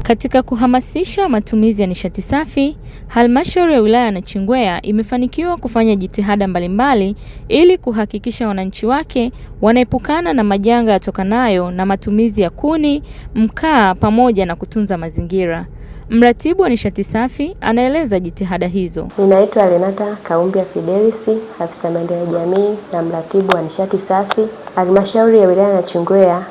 Katika kuhamasisha matumizi ya nishati safi, Halmashauri ya Wilaya ya Nachingwea imefanikiwa kufanya jitihada mbalimbali ili kuhakikisha wananchi wake wanaepukana na majanga yatokanayo na matumizi ya kuni, mkaa pamoja na kutunza mazingira. Mratibu wa nishati safi anaeleza jitihada hizo. Ninaitwa Renata Kaumbia Fidelis, afisa maendeleo jamii na mratibu wa nishati safi. Halmashauri ya Wilaya ya Nachingwea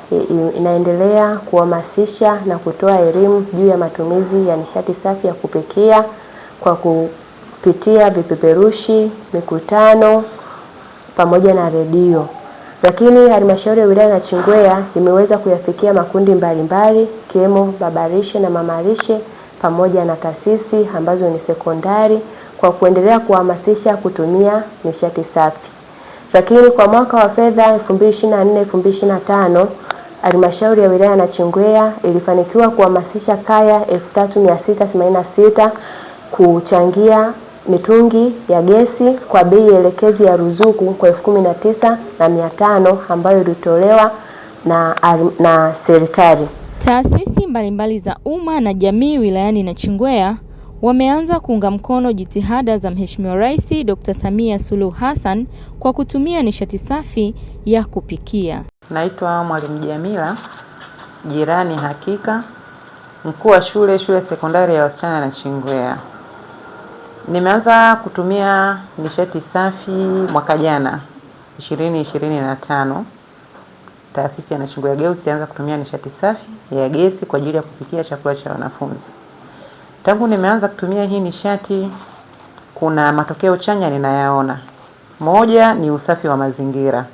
inaendelea kuhamasisha na kutoa elimu juu ya matumizi ya nishati safi ya kupikia kwa kupitia vipeperushi, mikutano pamoja na redio. Lakini Halmashauri ya Wilaya ya Nachingwea imeweza kuyafikia makundi mbalimbali ikiwemo babalishe na mamalishe pamoja na taasisi ambazo ni sekondari kwa kuendelea kuhamasisha kutumia nishati safi. Lakini kwa mwaka wa fedha 2024-2025 Halmashauri ya Wilaya ya Nachingwea ilifanikiwa kuhamasisha kaya 3686 kuchangia mitungi ya gesi kwa bei elekezi ya ruzuku kwa 19,500 ambayo ilitolewa na serikali. Taasisi mbalimbali za umma na jamii wilayani Nachingwea wameanza kuunga mkono jitihada za Mheshimiwa Rais Dr. Samia Suluhu Hassan kwa kutumia nishati safi ya kupikia. Naitwa Mwalimu Jamila Jirani Hakika, mkuu wa shule sekondari ya wasichana Nachingwea. Nimeanza kutumia nishati safi mwaka jana 2025. Taasisi ya Nachingwea Girls ilianza kutumia nishati safi ya gesi kwa ajili ya kupikia chakula cha wanafunzi. Tangu nimeanza kutumia hii nishati kuna matokeo chanya ninayaona. Moja ni usafi wa mazingira.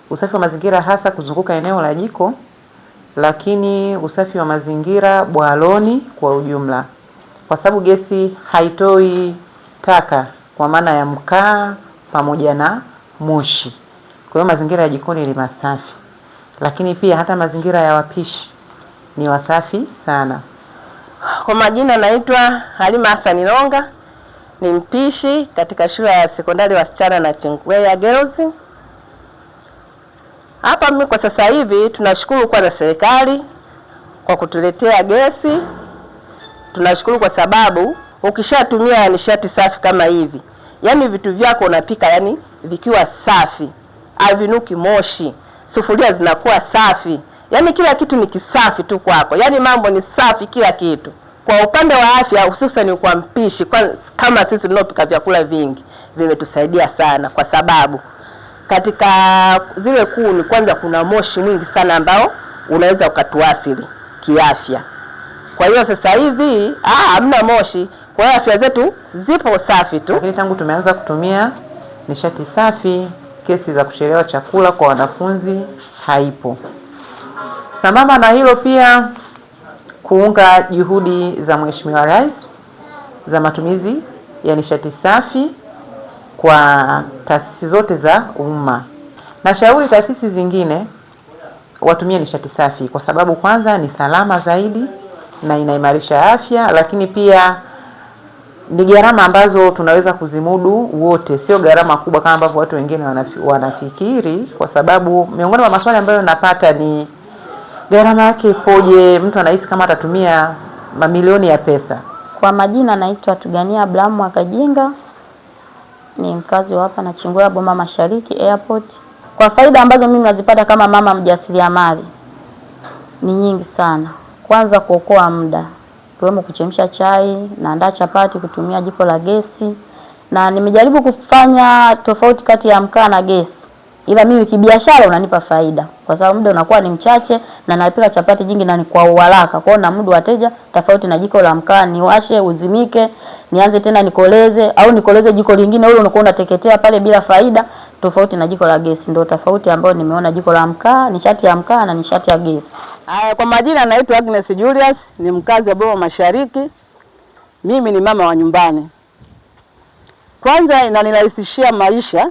Usafi wa mazingira hasa kuzunguka eneo la jiko, lakini usafi wa mazingira bwaloni kwa ujumla. Kwa sababu gesi haitoi taka kwa maana ya mkaa pamoja na moshi. Kwa hiyo mazingira ya jikoni ni masafi. Lakini pia hata mazingira ya wapishi ni wasafi sana. Kwa majina naitwa Halima Hassan Longa, ni mpishi katika shule ya sekondari wasichana Nachingwea Girls. Hapa mimi kwa sasa hivi tunashukuru kwa serikali kwa kutuletea gesi. Tunashukuru kwa sababu ukishatumia nishati safi kama hivi, yani vitu vyako unapika yani vikiwa safi, havinuki moshi, sufuria zinakuwa safi. Yani kila kitu ni kisafi tu kwako. Yani mambo ni safi kila kitu. Kwa upande wa afya hususan kwa mpishi kama sisi tunapika vyakula vingi, vimetusaidia sana kwa sababu katika zile kuni kwanza kuna moshi mwingi sana ambao unaweza ukatuathiri kiafya. Kwa hiyo sasa hivi hamna moshi, kwa hiyo afya zetu zipo safi tu. Lakini tangu tumeanza kutumia nishati safi, kesi za kuchelewa chakula kwa wanafunzi haipo. Sambamba na hilo pia kuunga juhudi za Mheshimiwa Rais za matumizi ya nishati safi kwa taasisi zote za umma. Nashauri taasisi zingine watumie nishati safi kwa sababu kwanza ni salama zaidi na inaimarisha afya, lakini pia ni gharama ambazo tunaweza kuzimudu wote, sio gharama kubwa kama ambavyo watu wengine wanafikiri, kwa sababu miongoni mwa maswali ambayo napata ni gharama yake ipoje, mtu anahisi kama atatumia mamilioni ya pesa. Kwa majina naitwa Tugania Abraham Wakajinga, ni mkazi wa hapa Nachingwea Boma Mashariki Airport. Kwa faida ambazo mimi nazipata kama mama mjasiriamali ni nyingi sana. Kwanza kuokoa muda, kiwemo kuchemsha chai, naandaa chapati kutumia jiko la gesi, na nimejaribu kufanya tofauti kati ya mkaa na gesi. Ila mimi kibiashara unanipa faida kwa sababu muda unakuwa ni mchache na napika chapati nyingi na ni kwa uharaka. Kwa hiyo na muda wateja tofauti na jiko la mkaa, niwashe uzimike, nianze tena nikoleze au nikoleze jiko lingine, ule unakuwa unateketea pale bila faida, tofauti na jiko la gesi. Ndio tofauti ambayo nimeona jiko la mkaa, nishati ya mkaa na nishati ya gesi. Kwa majina naitwa Agnes Julius, ni mkazi wa Boma Mashariki. Mimi ni mama wa nyumbani. Kwanza inanirahisishia maisha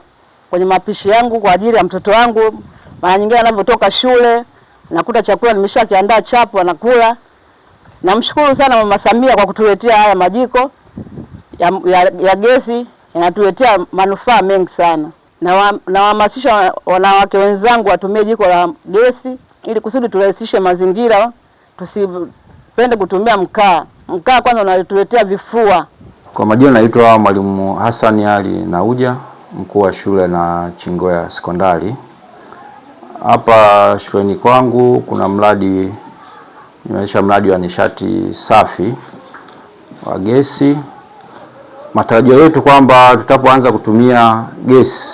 kwenye mapishi yangu kwa ajili ya mtoto wangu. Mara nyingine anapotoka shule, nakuta chakula nimeshakiandaa chapu anakula. Namshukuru sana Mama Samia kwa kutuletea haya majiko ya gesi, yanatuletea manufaa mengi sana. Na wahamasisha wanawake wenzangu watumie jiko la gesi ili kusudi turahisishe mazingira, tusipende kutumia mkaa. Mkaa kwanza unatuletea vifua. Kwa majina naitwa Mwalimu Hassan Ali Nauja, mkuu wa shule na Chingwea Sekondari. Hapa shuleni kwangu kuna nimeanzisha mradi wa nishati safi wa gesi. Matarajio yetu kwamba tutapoanza kutumia gesi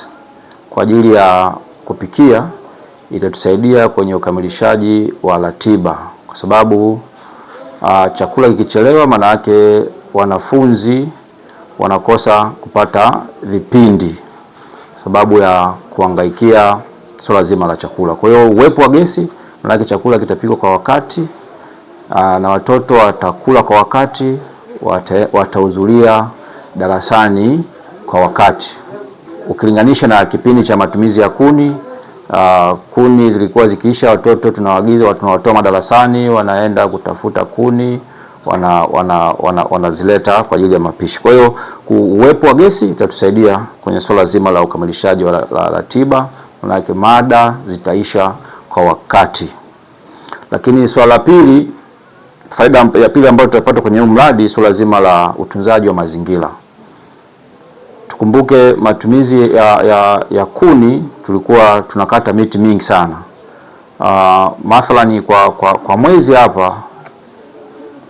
kwa ajili ya kupikia itatusaidia kwenye ukamilishaji wa ratiba, kwa sababu chakula kikichelewa maana yake wanafunzi wanakosa kupata vipindi sababu ya kuhangaikia swala zima la chakula. Kwa hiyo uwepo wa gesi maana yake chakula kitapikwa kwa wakati, na watoto watakula kwa wakati, watahudhuria darasani kwa wakati. Ukilinganisha na kipindi cha matumizi ya kuni, kuni zilikuwa zikiisha, watoto tunawatoa madarasani, wanaenda kutafuta kuni, wanazileta kwa ajili ya mapishi. Kwa hiyo uwepo wa gesi itatusaidia kwenye swala zima la ukamilishaji wa ratiba, manake mada zitaisha kwa wakati. Lakini swala pili, faida ya pili ambayo tutapata kwenye mradi, swala zima la utunzaji wa mazingira. Tukumbuke matumizi ya kuni, tulikuwa tunakata miti mingi sana. Mathalani kwa mwezi hapa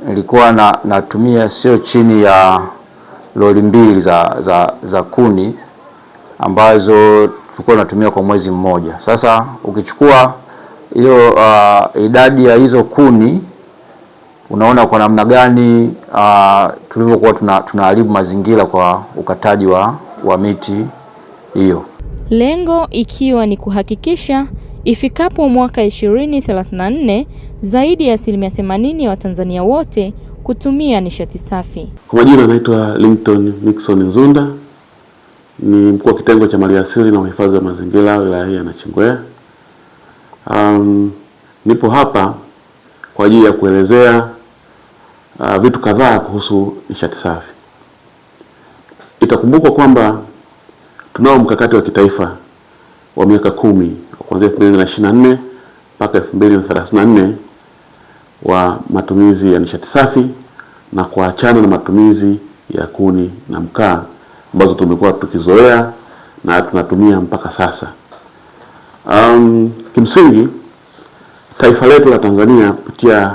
nilikuwa natumia sio chini ya lori 2 za kuni ambazo tulikuwa tunatumia kwa mwezi mmoja. Sasa ukichukua hiyo idadi ya hizo kuni, unaona kwa namna gani tulivyokuwa tunaharibu mazingira kwa ukataji wa miti hiyo. Lengo ikiwa ni kuhakikisha ifikapo mwaka 2034 zaidi ya 80% ya Watanzania wote kutumia nishati safi. Kwa majina naitwa Linton Nixon Nzunda, ni mkuu wa kitengo cha maliasili na uhifadhi wa mazingira wilaya ya Nachingwea. Nipo hapa kwa ajili ya kuelezea vitu kadhaa kuhusu nishati safi. Itakumbukwa kwamba tunao mkakati wa kitaifa wa miaka 10 kuanzia 2024 mpaka 2034 wa matumizi ya nishati safi na kuachana na matumizi ya kuni na mkaa ambazo tumekuwa tukizoea na tunatumia mpaka sasa. Kimsingi taifa letu la Tanzania kupitia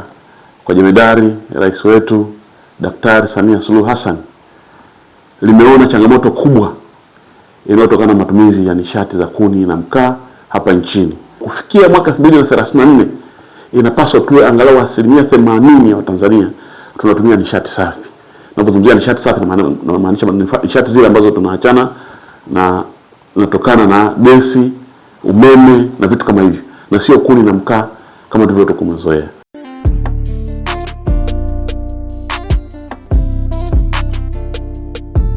kwa jemedari rais wetu Daktari Samia Suluhu Hassan limeona changamoto kubwa inayotokana na matumizi ya nishati za kuni na mkaa hapa nchini. Kufikia mwaka 2034 inapaswa tuwe angalau 80% ya Watanzania tunatumia nishati safi. Tunapozungumzia nishati safi tunamaanisha nishati zile ambazo tunaachana na zinatokana na gesi, umeme na vitu kama hivyo, na sio kuni na mkaa kama tulivyokuwa tumezoea.